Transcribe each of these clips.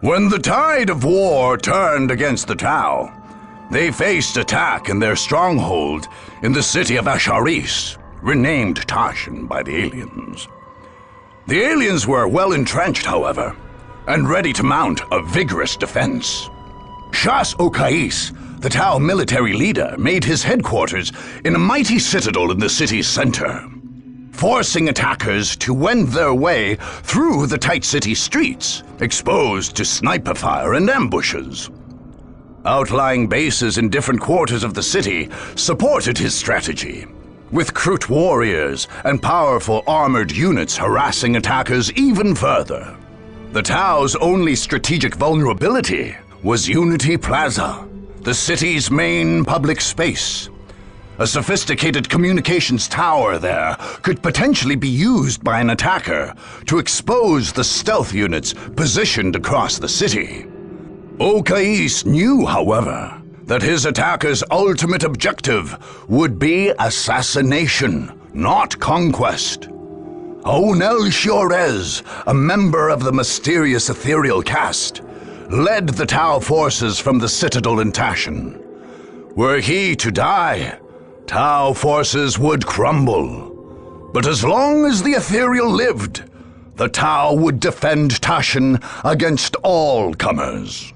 When the tide of war turned against the Tau, they faced attack in their stronghold in the city of Asharis, renamed Tashin by the aliens. The aliens were well entrenched, however, and ready to mount a vigorous defense. Shas Okais, the Tau military leader, made his headquarters in a mighty citadel in the city's center, forcing attackers to wend their way through the tight city streets, exposed to sniper fire and ambushes. Outlying bases in different quarters of the city supported his strategy, with Krut warriors and powerful armored units harassing attackers even further. The Tau's only strategic vulnerability was Unity Plaza, the city's main public space. A sophisticated communications tower there could potentially be used by an attacker to expose the stealth units positioned across the city. Okais knew, however, that his attacker's ultimate objective would be assassination, not conquest. Onel Shiorez, a member of the mysterious ethereal caste, led the Tau forces from the citadel in Tashin. Were he to die, Tau forces would crumble. But as long as the ethereal lived, the Tau would defend Tashin against all comers.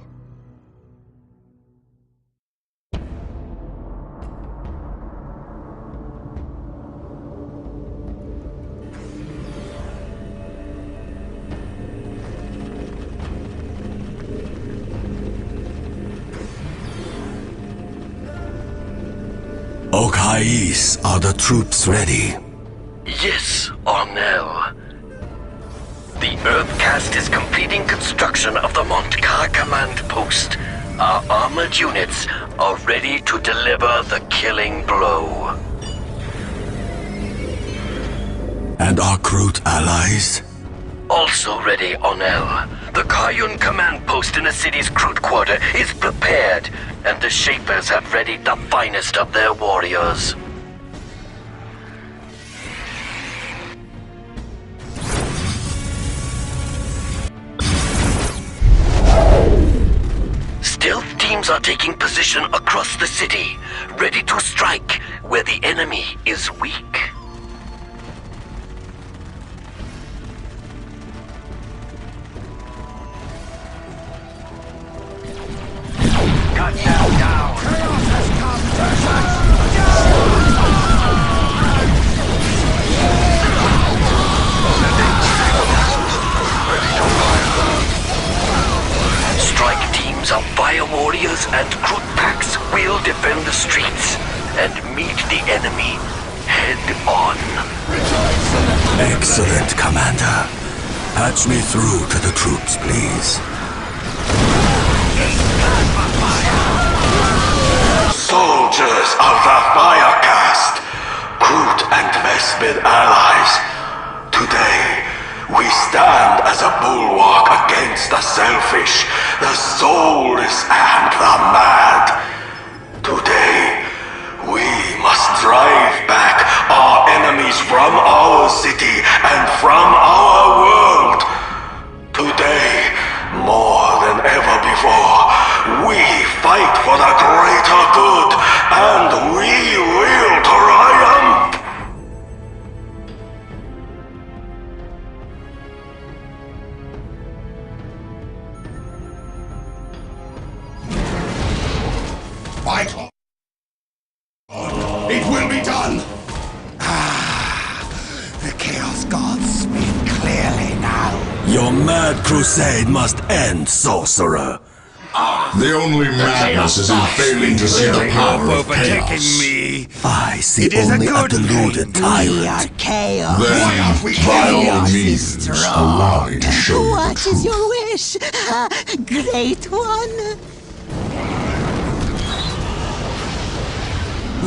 Okais, are the troops ready? Yes, Ornell. The Earth Caste is completing construction of the Montkar command post. Our armored units are ready to deliver the killing blow. And our Krut allies? Also ready, Ornell. The Kayun command post in the city's Krut quarter is prepared, and the Shapers have readied the finest of their warriors. Stealth teams are taking position across the city, ready to strike where the enemy is weak. Strike teams of fire warriors and Krut packs will defend the streets and meet the enemy head on. Excellent, Commander. Patch me through to the troops, please. Soldiers of the Fire Caste, Krut and Vespid allies, today we stand as a bulwark against the selfish, the soulless, and the mad. Today we must drive back our enemies from our city and from our world. Today, more than ever before, we fight for the greater good, and we will triumph! Fight! It will be done! The Chaos Gods speak clearly now. Your mad crusade must end, sorcerer. The only madness is in failing to see the power of chaos. Me. I see only a deluded tyrant. Chaos. Then, by all means, allow me to show you the What is truth. your wish, Great One?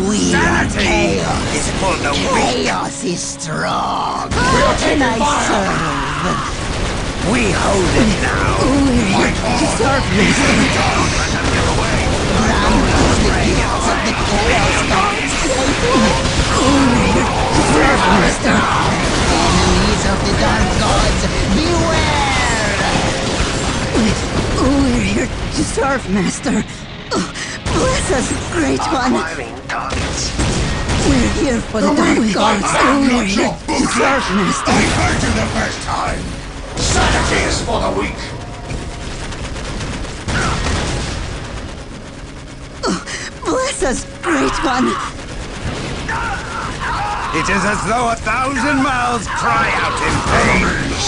We are chaos. It's for the weak. Chaos is strong. And I serve. We hold it now. Serve me. Grant us the gifts of the Chaos Gods, Great One. Serve Master. Enemies of the Dark Gods, beware! serve, Master. Bless us, Great One. Acquiring targets. We're here for the Dark Gods. We're here to serve, Master. I heard you the first time. Sanity is for the weak. Bless us, Great One. It is as though 1,000 mouths cry out in pain. Enemies!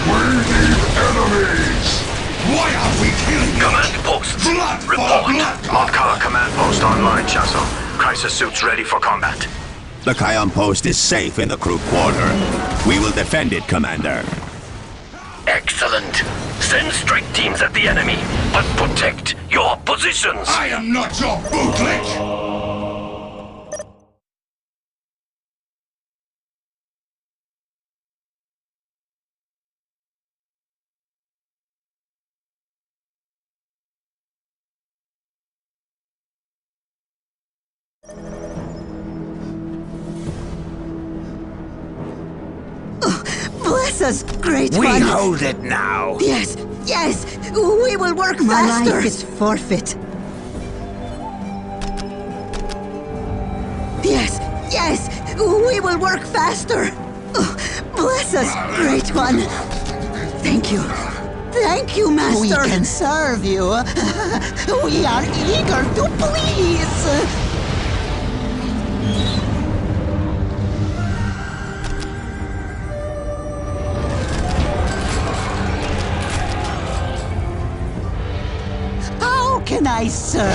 We need enemies! Why are we killing you? Command post. Blood for Report. blood! Montcar command post online, Chasso. Crisis suits ready for combat. The Kion post is safe in the crew quarter. We will defend it, Commander. Excellent. Send strike teams at the enemy, but protect your positions. I am not your bootlick! Bless us, Great We One. hold it now. Yes, yes. We will work faster. My life is forfeit. Yes, yes. We will work faster. Bless us, Great One. Thank you. Thank you, Master. We can serve you. We are eager to please. How can I serve?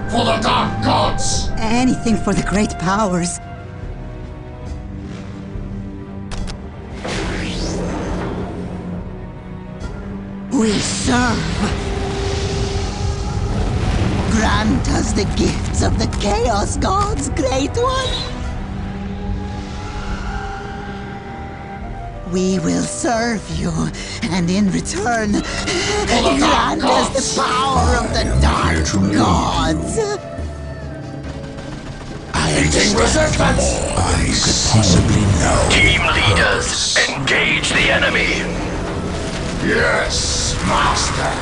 For the Dark Gods! Anything for the great powers. We serve. Grant us the gifts of the Chaos Gods, Great One. We will serve you, and in return, grant us the power of the Dark Gods. Meeting resistance! I could possibly know. Team leaders, engage the enemy. Yes, Master!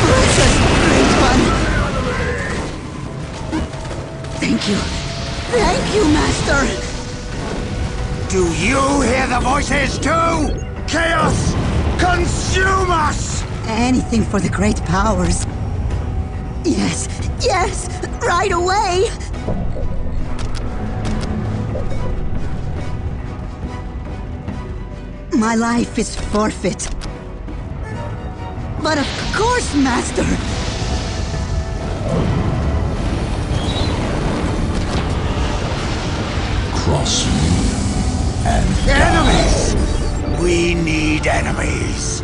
Bless us, Great One. Thank you. Thank you, Master. Do you hear the voices too? Chaos, consume us! Anything for the great powers. Yes, yes, right away. My life is forfeit. But of course, Master. Cross me and Enemies! We need enemies.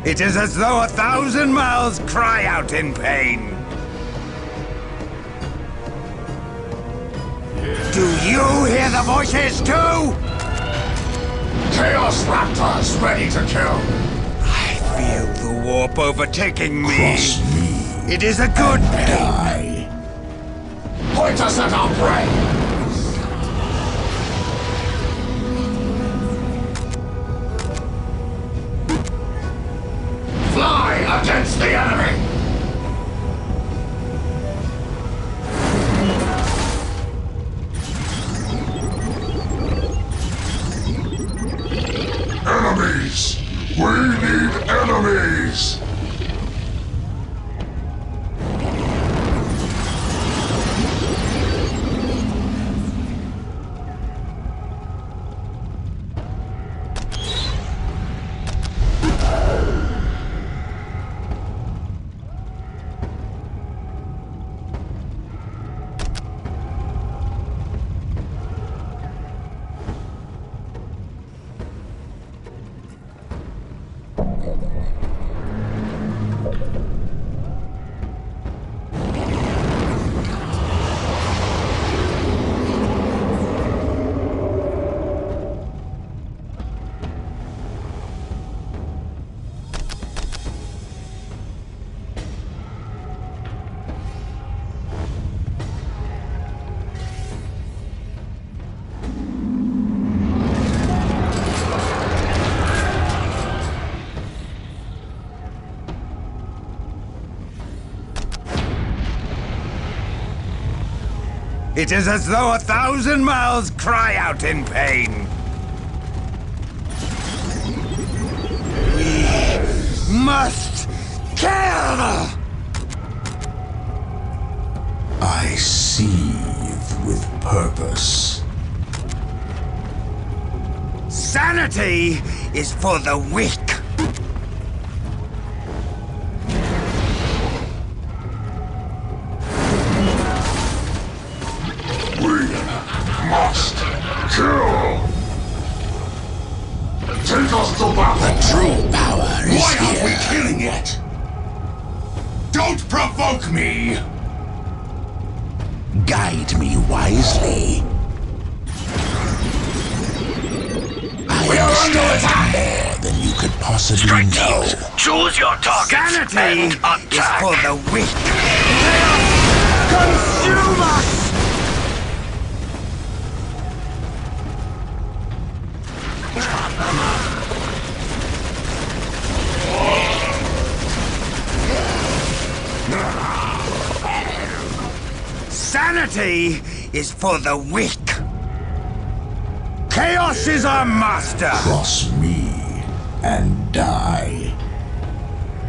It is as though 1,000 mouths cry out in pain. Do you hear the voices too? Chaos Raptors ready to kill! I feel the warp overtaking me. cross me. It is a good pain. Die. Point us at our prey! Fly against the enemy! Enemies! We need enemies! It is as though 1,000 mouths cry out in pain. We must kill! I seethe with purpose. Sanity is for the weak. Must kill! Take us to battle! The true power is Why aren't we here. killing it? Don't provoke me! Guide me wisely. We are under attack! More than you could possibly Strike know. teams, choose your targets Sanity and is attack. for the weak. Consume us! Sanity is for the weak. Chaos is our master. Cross me and die.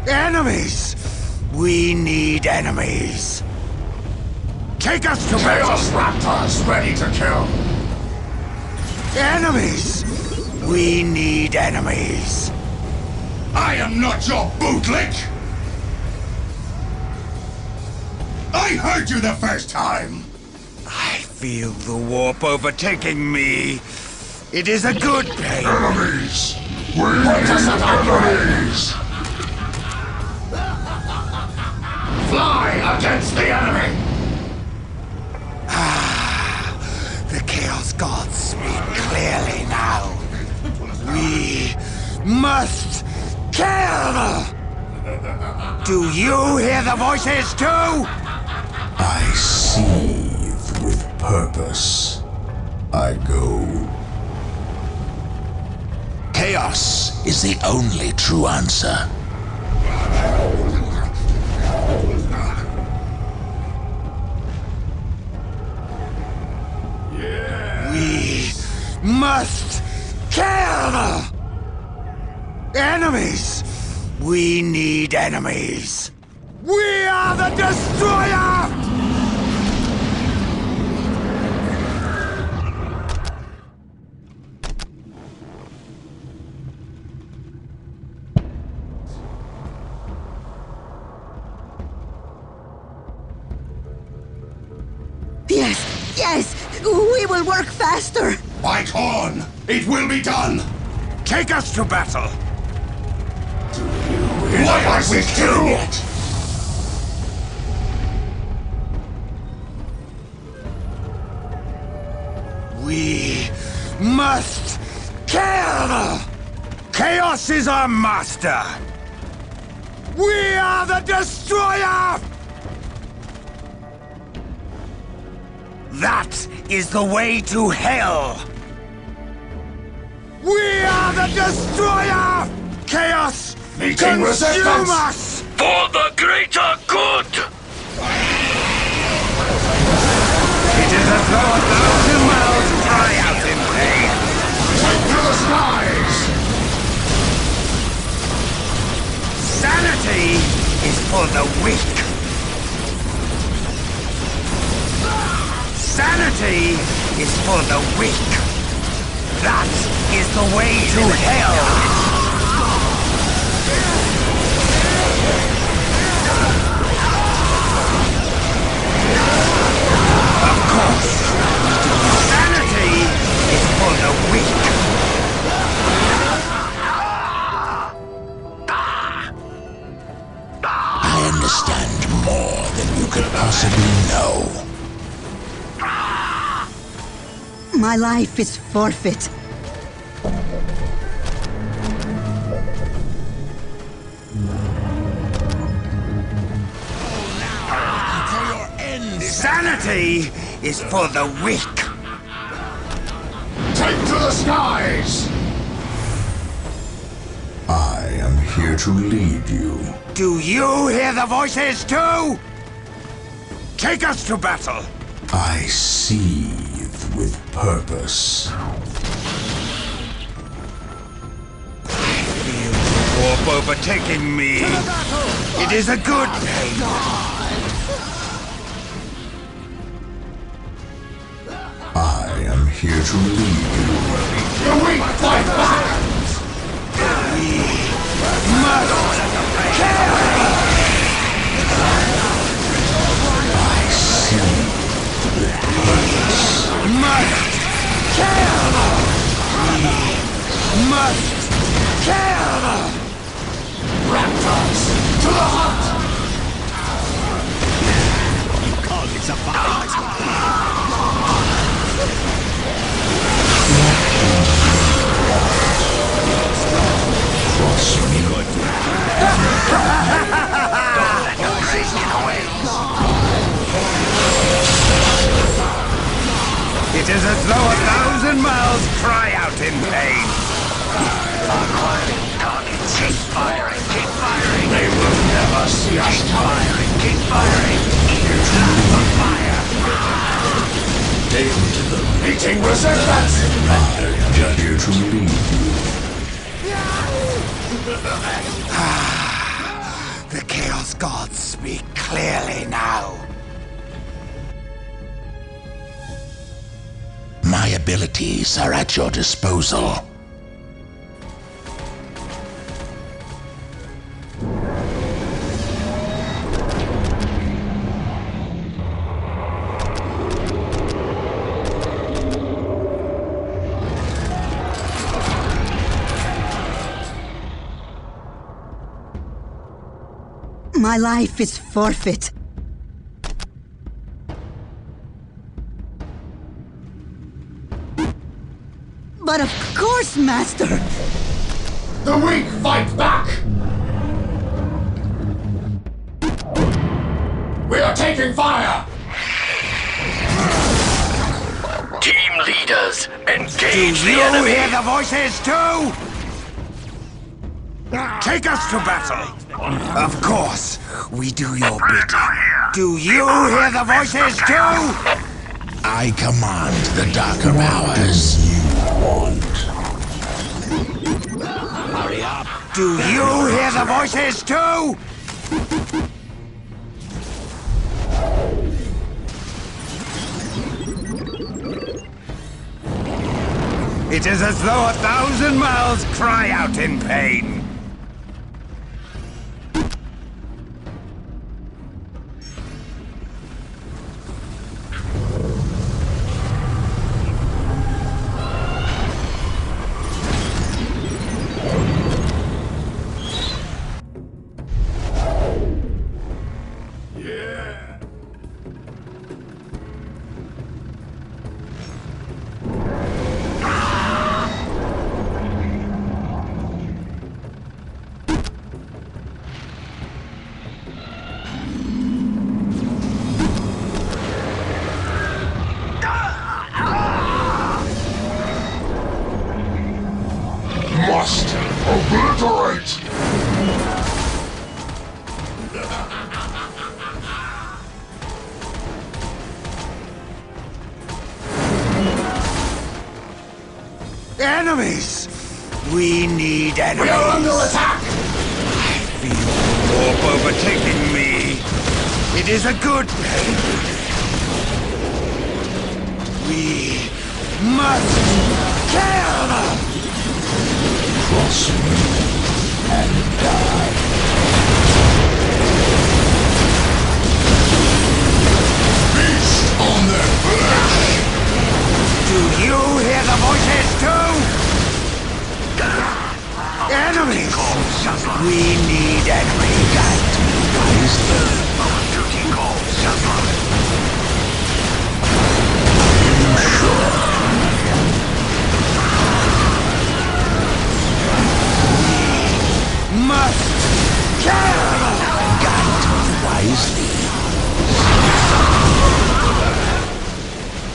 Enemies! We need enemies. Take us to battle. Chaos Raptors ready to kill! Enemies! We need enemies. I am not your bootlick! I heard you the first time! I feel the warp overtaking me. It is a good pain. Enemies! We need enemies! Fly against the enemy! The Chaos Gods speak clearly now. We must kill! Do you hear the voices too? I seethe with purpose. I go. Chaos is the only true answer. We must kill! Enemies! We need enemies. We are the Destroyer! Yes, yes! We will work faster! Fight on! It will be done! Take us to battle! Why are we killing it? We must kill! Chaos is our master! We are the Destroyer! That is the way to hell! We are the Destroyer! Chaos! Meeting Consume resistance! us! For the greater good! It is as though 1,000 mouths cry out in pain. Take to the skies! Sanity is for the weak. Sanity is for the weak. That is the way to hell. Of course, sanity is for the weak. could possibly know. My life is forfeit. Sanity is for the weak. Take to the skies! I am here to lead you. Do you hear the voices too? Take us to battle. I seethe with purpose. I feel the warp overtaking me. It is a good pain. I am here to lead you. The weak fight back! We must carry. I see with purpose. Must kill. We must kill. Raptors, to the hunt! You call this a fight? Trust me. Don't let the praise get away. It is as though 1,000 miles cry out in pain. Acquiring targets. Keep firing. Keep firing. They will never see us Firing. Keep firing. Ears out for fire. Take me to the meeting resistance! I am here to lead you. The Chaos Gods speak clearly now. My abilities are at your disposal. My life is forfeit. But of course, Master! The weak fight back! We are taking fire! Team leaders, Do engage the you enemy. hear the voices too? Take us to battle. Of course, we do your bidding. Do you hear the voices too? I command the darker hours you want. Hurry up! Do you hear the voices too? It is as though 1,000 miles cry out in pain. Must obliterate! Enemies! We need enemies. We are under attack! I feel the warp overtaking me. It is a good pain. We must kill. Cross me and die. Feast on their flesh! Do you hear the voices too? Enemies! We need enemies. Our duty calls,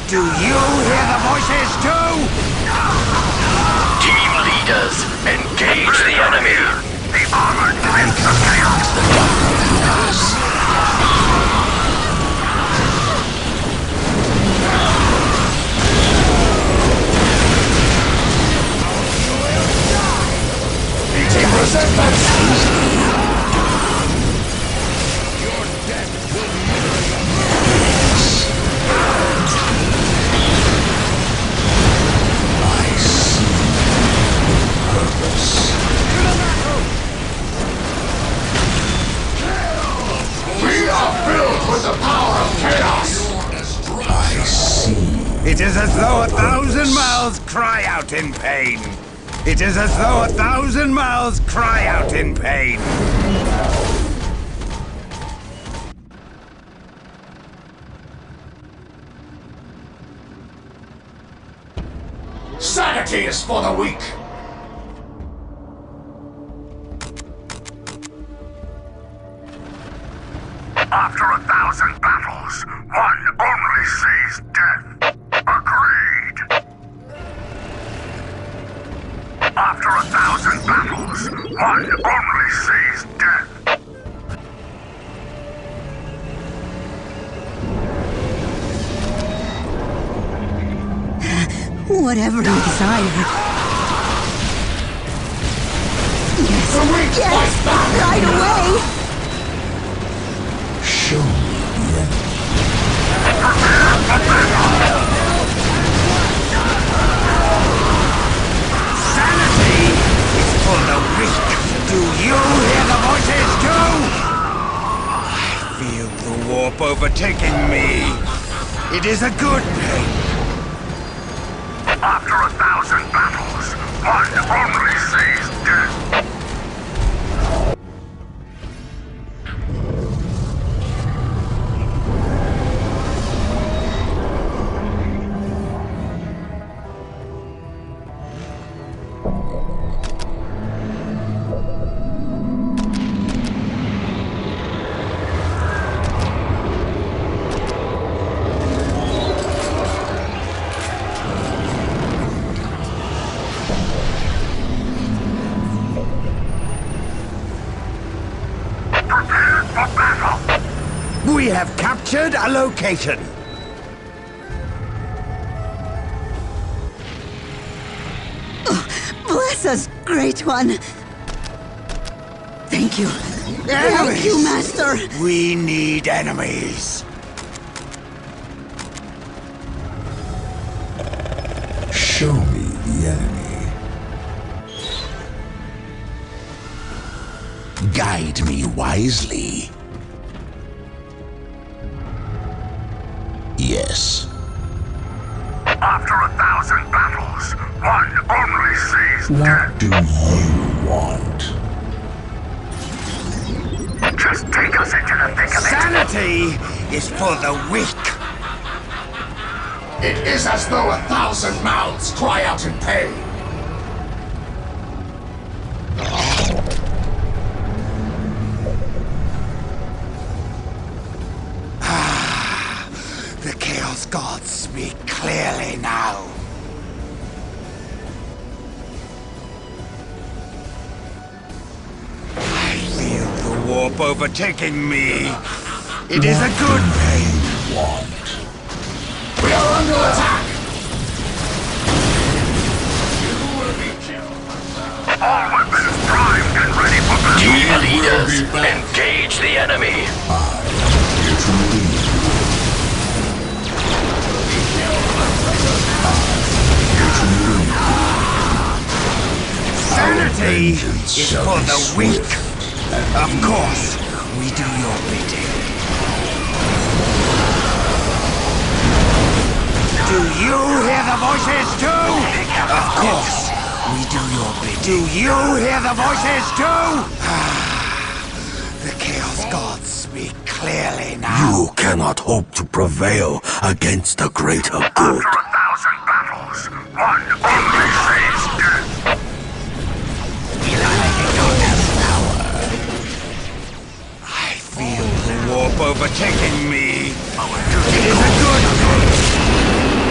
Do you hear the voices too? Team leaders, engage the enemy. The armored knights of chaos. It is as though 1,000 mouths cry out in pain. It is as though 1,000 mouths cry out in pain. Sanity is for the weak. After 1,000 battles, one only sees death. Agreed. After 1,000 battles, one only sees death. Whatever you desire. Yes, yes, right away! Show me the enemy. Sanity is for the weak. Do you hear the voices too? I feel the warp overtaking me. It is a good pain. After 1,000 battles, one only sees death. We have captured a location. Bless us, Great One. Thank you. Thank you, Master. We need enemies. Show me the enemy. Guide me wisely. Yes. After 1,000 battles, one only sees What death. do you want? Just take us into the thick of it. Sanity is for the weak. It is as though 1,000 mouths cry out in pain. The Chaos Gods speak clearly now. I feel the warp overtaking me. It is a good pain. We are under attack. All weapons primed and ready for battle. Team leaders, engage the enemy. Sanity is for the weak. Of course, we do your bidding. Do you hear the voices too? Of course, we do your bidding. Do you hear the voices too? The Chaos Gods speak clearly now. You cannot hope to prevail against the greater good. After 1,000 battles, one only sees death. I feel the warp overtaking me. It is a good thing.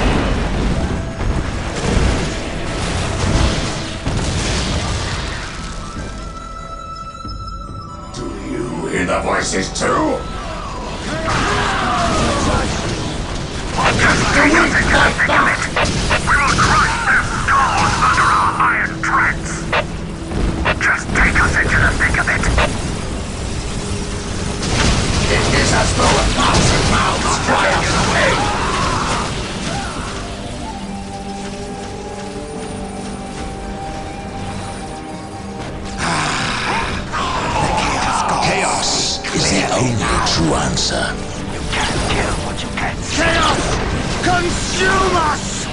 hear the voices too? Just take us into the thick of it. We will crush their skulls under our iron treads. Just take us into the thick of it. It is as though 1,000 mouths cry out in pain. Chaos is the only true answer. You can't kill what you can't see. Chaos! Consume us!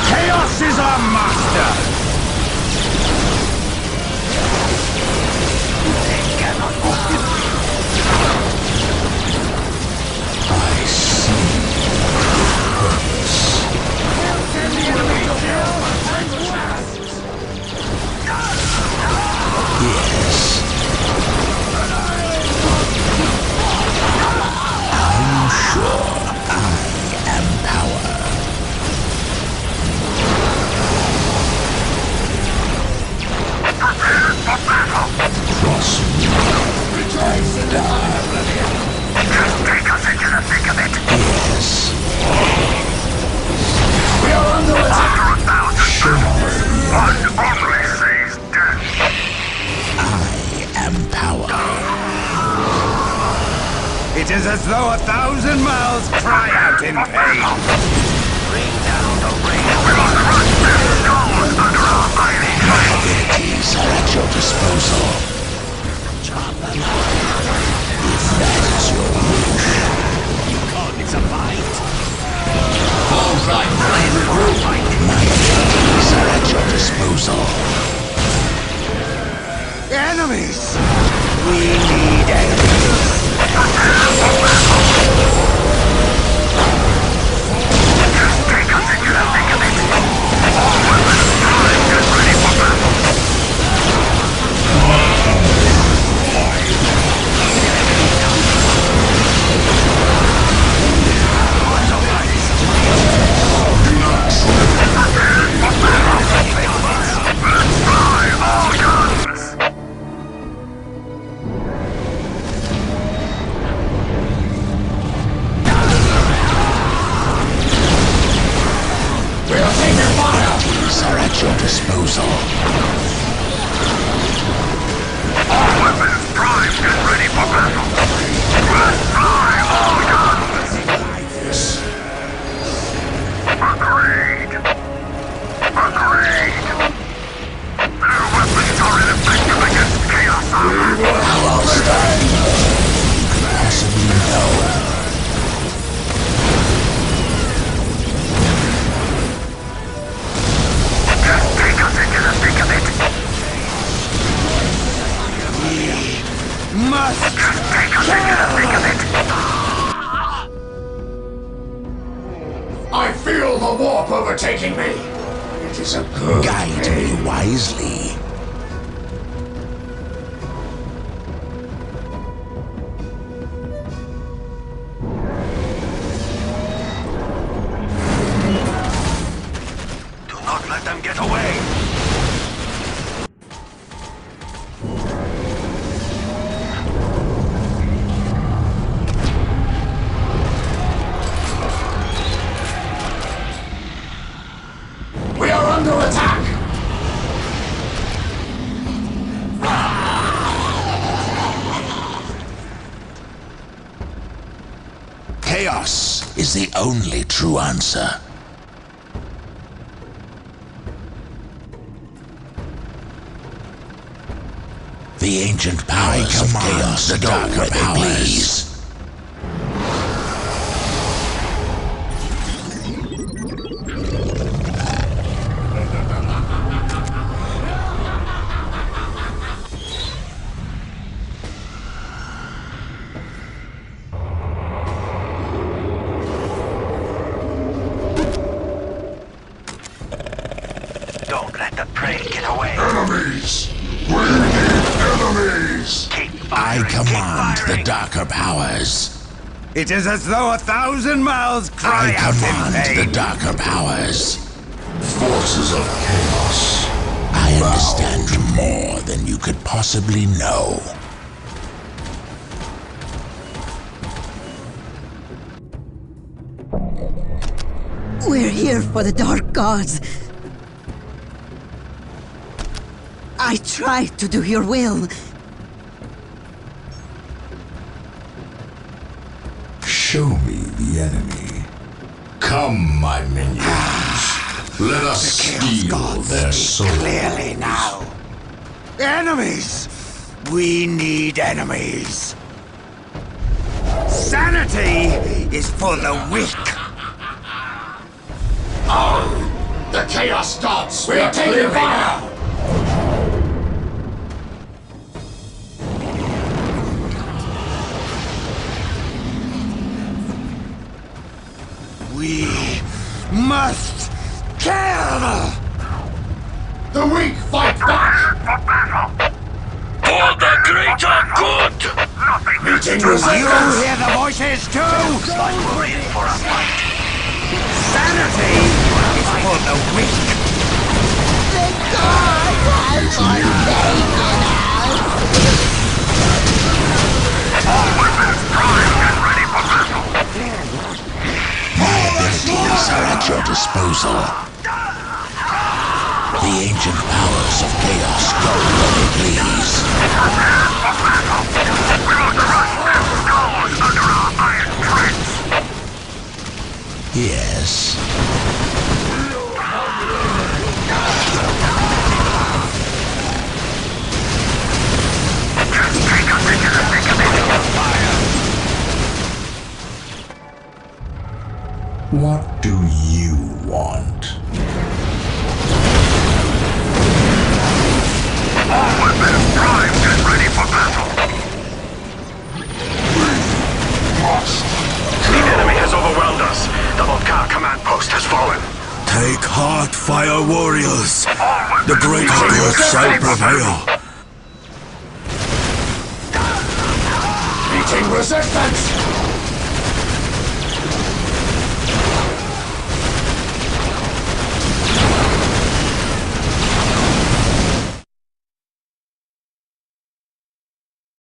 Chaos is our master! They cannot move. I see purpose. Yes. I'm sure I am power. Cross me and die. Just take us into the thick of it. Yes. We are under attack. After 1,000 battles, one only sees death. I am power. It is as though 1,000 mouths cry out in pain. Bring down the rain. We will crush their skulls under our iron My abilities are at your disposal. If that is your wish. You call it a fight? Falls like rain. My abilities are at your disposal. Enemies! We need enemies! Just take us into the thick of it. All weapons primed and ready for battle. Are at your disposal. All weapons primed and ready for battle. Let's fly all guns. Agreed. Agreed. Their weapons are ineffective against chaos armor. I understand. You could possibly know. Just take us into the thick of it. Must Just take us into the thick of it. I feel the warp overtaking me. It is a good Guide day. me wisely. Do not let them get away. We are under attack. Chaos is the only true answer. The ancient powers of chaos the darker powers. Don't let the prey get away. Enemies. We need enemies. Keep I firing. command keep the firing. darker powers. It is as though 1,000 mouths cry I out in command pain. the darker powers. Forces of chaos. I understand more than you could possibly know. We're here for the Dark Gods. I try to do your will. Show me the enemy. Come, my minions. Let us steal their souls. Clearly now. Enemies! We need enemies. Sanity is for the weak. The Chaos Gods! We are taking fire! We must kill! The weak fight back! For the greater good! Meeting Do you resistance! hear the voices too? Looks like we're in for a fight. Sanity is for the weak. The gods have forsaken us! All weapons primed and ready for battle. My abilities are at your disposal. The ancient powers of chaos go where they please. Prepare for battle. We'll crush their skulls under our iron treads. Yes. Just take us into the thick of it. What do you want? All weapons primed and ready for battle. The enemy has overwhelmed us. The Volkar command post has fallen. Take heart, fire warriors. The greater good shall prevail. Meeting resistance!